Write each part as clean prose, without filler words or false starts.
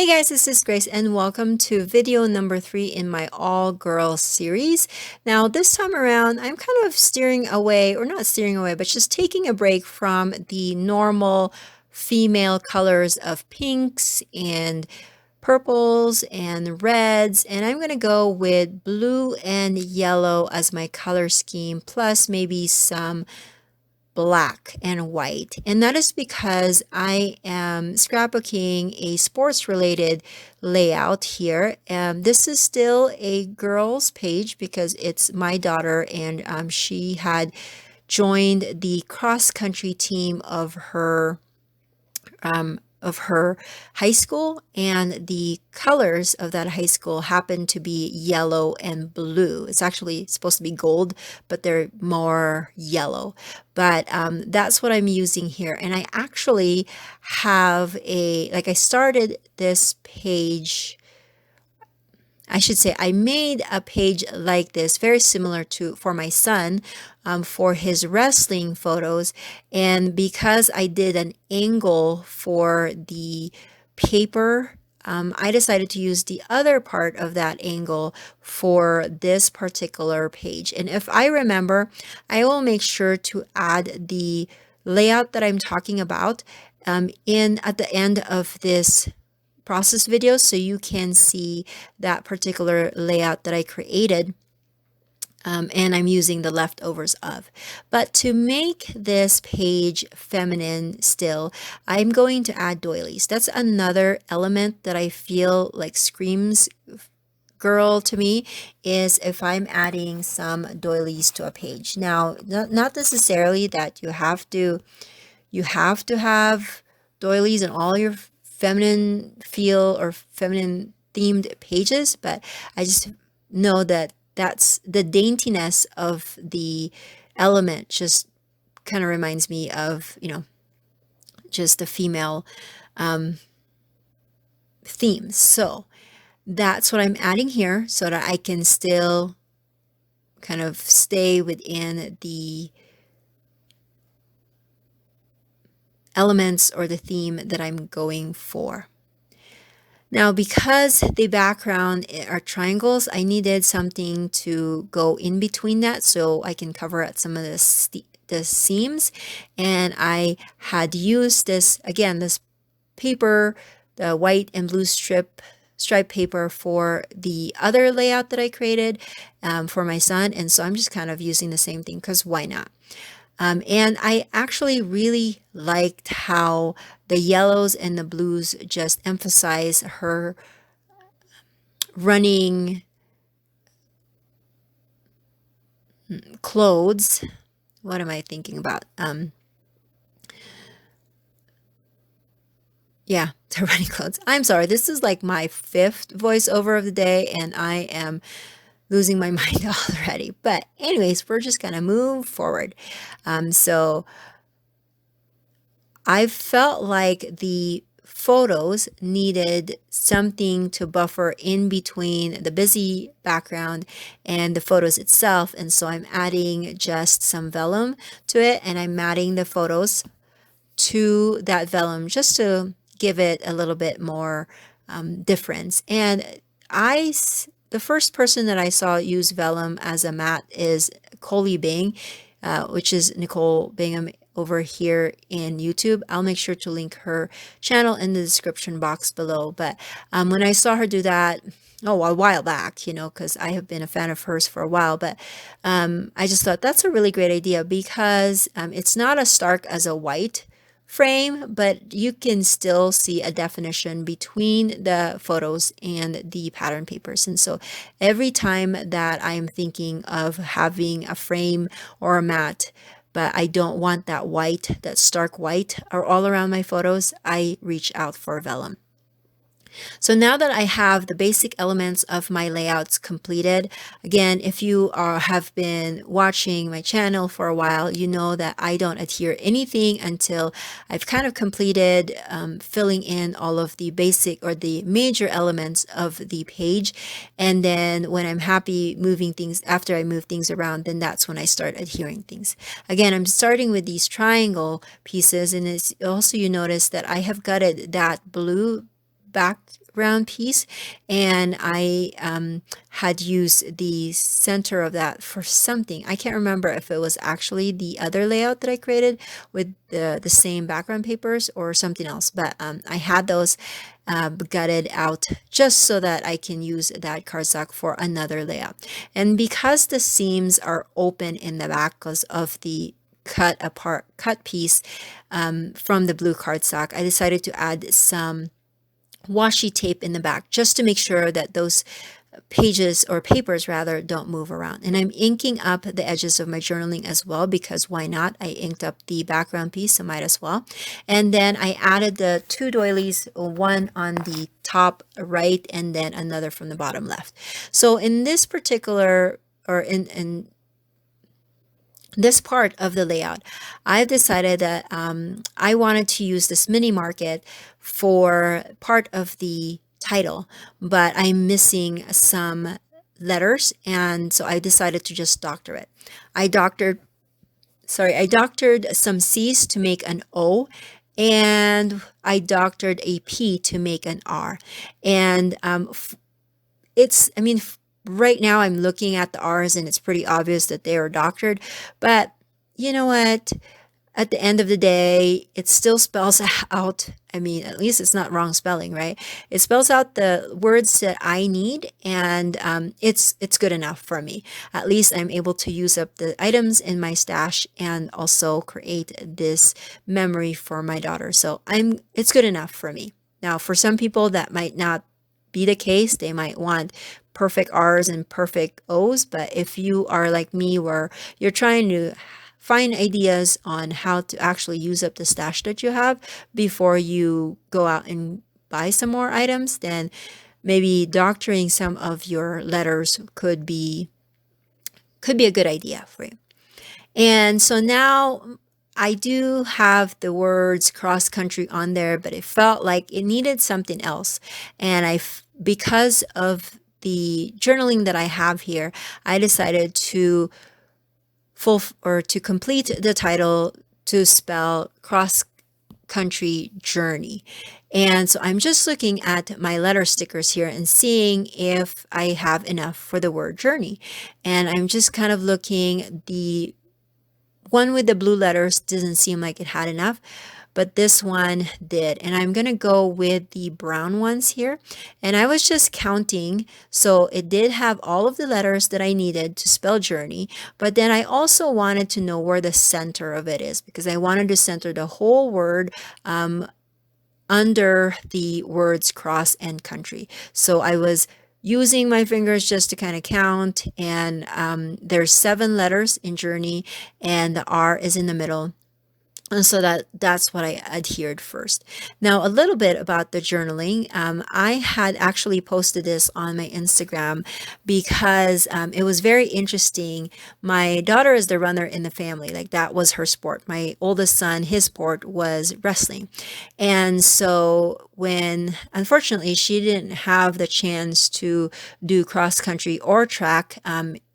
Hey guys, this is Grace and welcome to video number 3 in my all girls series. Now this time around I'm kind of steering away, or not steering away, but just taking a break from the normal female colors of pinks and purples and reds, and I'm going to go with blue and yellow as my color scheme, plus maybe some black and white. And that is because I am scrapbooking a sports related layout here. This is still a girls page because it's my daughter, and she had joined the cross country team of her high school, and the colors of that high school happen to be yellow and blue. It's actually supposed to be gold, but they're more yellow. But that's what I'm using here. And I actually have I started this page, I should say I made a page like this, very similar to for my son, for his wrestling photos. And because I did an angle for the paper, I decided to use the other part of that angle for this particular page. And if I remember, I will make sure to add the layout that I'm talking about in at the end of this process video so you can see that particular layout that I created, and I'm using the leftovers of. But to make this page feminine still, I'm going to add doilies. That's another element that I feel like screams girl to me, is if I'm adding some doilies to a page. Now, not necessarily that you have to have doilies in all your feminine feel or feminine themed pages, but I just know that that's the daintiness of the element just kind of reminds me of, just the female themes. So that's what I'm adding here so that I can still kind of stay within the elements or the theme that I'm going for. Now, because the background are triangles, I needed something to go in between that so I can cover up some of the seams. And I had used this, again, this paper, the white and blue stripe paper for the other layout that I created for my son. And so I'm just kind of using the same thing because why not? And I actually really liked how the yellows and the blues just emphasize her running clothes. What am I thinking about? Yeah, the running clothes. I'm sorry, this is like my 5th voiceover of the day, and I am losing my mind already. But anyways, we're just gonna move forward. So I felt like the photos needed something to buffer in between the busy background and the photos itself, and so I'm adding just some vellum to it, and I'm adding the photos to that vellum just to give it a little bit more difference. And the first person that I saw use vellum as a mat is Coley Bing, which is Nicole Bingham over here in YouTube. I'll make sure to link her channel in the description box below. But when I saw her do that, a while back, because I have been a fan of hers for a while, but I just thought that's a really great idea because it's not as stark as a white frame, but you can still see a definition between the photos and the pattern papers. And so every time that I am thinking of having a frame or a mat, but I don't want that white, that stark white, or all around my photos, I reach out for vellum. So now that I have the basic elements of my layouts completed, again, if you have been watching my channel for a while, you know that I don't adhere anything until I've kind of completed filling in all of the basic or the major elements of the page. And then when I'm happy moving things, after I move things around, then that's when I start adhering things. Again, I'm starting with these triangle pieces, and it's also, you notice that I have gutted that blue background piece, and I had used the center of that for something. I can't remember if it was actually the other layout that I created with the same background papers or something else, but I had those gutted out just so that I can use that cardstock for another layout. And because the seams are open in the back because of the cut piece from the blue cardstock, I decided to add some washi tape in the back just to make sure that those pages or papers rather don't move around. And I'm inking up the edges of my journaling as well, because why not? I inked up the background piece, so might as well. And then I added the two doilies, one on the top right and then another from the bottom left. So in this particular, or in this part of the layout, I've decided that I wanted to use this mini market for part of the title, but I'm missing some letters, and so I decided to just doctor it. I doctored some C's to make an O, and I doctored a P to make an R. And I mean, right now I'm looking at the R's and it's pretty obvious that they are doctored, but you know what? At the end of the day, it still spells out, I mean, at least it's not wrong spelling, right? It spells out the words that I need, and it's good enough for me. At least I'm able to use up the items in my stash and also create this memory for my daughter. So it's good enough for me. Now, for some people that might not be the case. They might want perfect R's and perfect O's, but if you are like me, where you're trying to find ideas on how to actually use up the stash that you have before you go out and buy some more items, then maybe doctoring some of your letters could be a good idea for you. And so now I do have the words cross country on there, but it felt like it needed something else. And because of the journaling that I have here, I decided to complete the title to spell cross country journey. And so I'm just looking at my letter stickers here and seeing if I have enough for the word journey. And I'm just kind of looking, the one with the blue letters doesn't seem like it had enough, but this one did. And I'm going to go with the brown ones here. And I was just counting. So it did have all of the letters that I needed to spell journey. But then I also wanted to know where the center of it is, because I wanted to center the whole word under the words cross and country. So I was using my fingers just to kind of count, and there's 7 letters in journey, and the R is in the middle. And so that's what I adhered first. Now, a little bit about the journaling. I had actually posted this on my Instagram because it was very interesting. My daughter is the runner in the family. Like, that was her sport. My oldest son, his sport was wrestling. And so unfortunately, she didn't have the chance to do cross country or track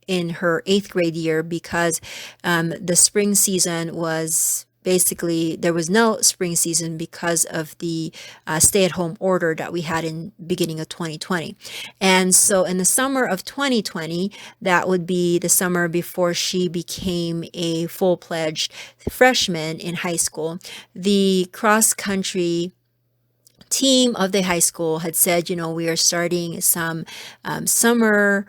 in her 8th grade year, because the spring season was basically, there was no spring season because of the stay-at-home order that we had in beginning of 2020. And so in the summer of 2020, that would be the summer before she became a full-fledged freshman in high school, the cross-country team of the high school had said, we are starting some summer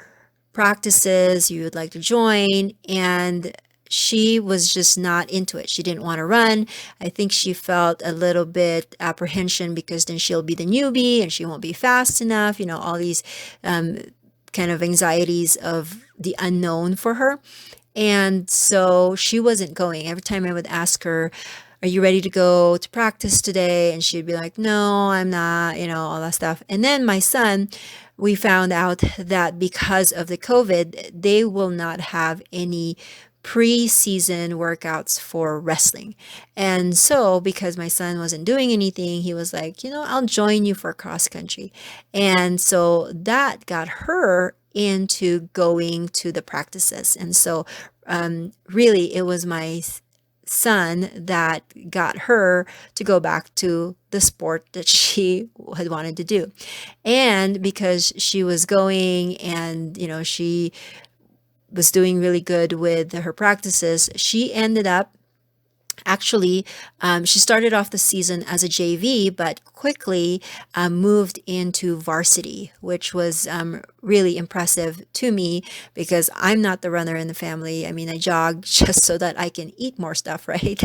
practices, you would like to join. And she was just not into it. She didn't want to run. I think she felt a little bit apprehension because then she'll be the newbie and she won't be fast enough, all these kind of anxieties of the unknown for her. And so she wasn't going. Every time I would ask her, are you ready to go to practice today? And she'd be like, no, I'm not, all that stuff. And then my son, we found out that because of the COVID, they will not have any pre-season workouts for wrestling. And so because my son wasn't doing anything, he was like, I'll join you for cross country. And so that got her into going to the practices. And so really it was my son that got her to go back to the sport that she had wanted to do. And because she was going and, she was doing really good with her practices, she ended up actually, she started off the season as a JV, but quickly moved into varsity, which was really impressive to me because I'm not the runner in the family. I mean, I jog just so that I can eat more stuff, right?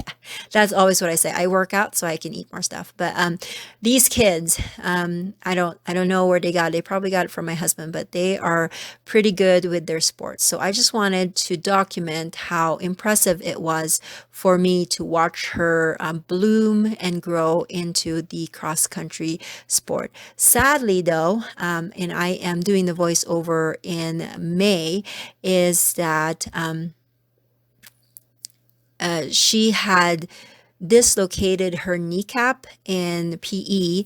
That's always what I say. I work out so I can eat more stuff. But these kids, I don't know where they got it. They probably got it from my husband, but they are pretty good with their sports. So I just wanted to document how impressive it was for me to watch her bloom and grow into the cross country sport. Sadly, though, and I am doing the voiceover in May, is that she had dislocated her kneecap in PE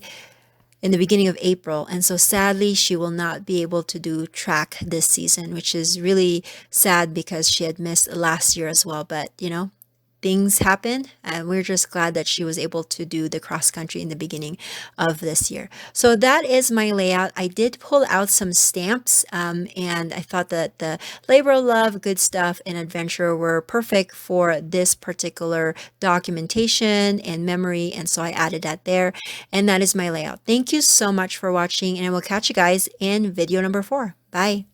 in the beginning of April. And so sadly, she will not be able to do track this season, which is really sad because she had missed last year as well. But, things happen, and we're just glad that she was able to do the cross country in the beginning of this year. So that is my layout. I did pull out some stamps, and I thought that the labor of love, good stuff, and adventure were perfect for this particular documentation and memory, and so I added that there, and that is my layout. Thank you so much for watching, and I will catch you guys in video number 4. Bye.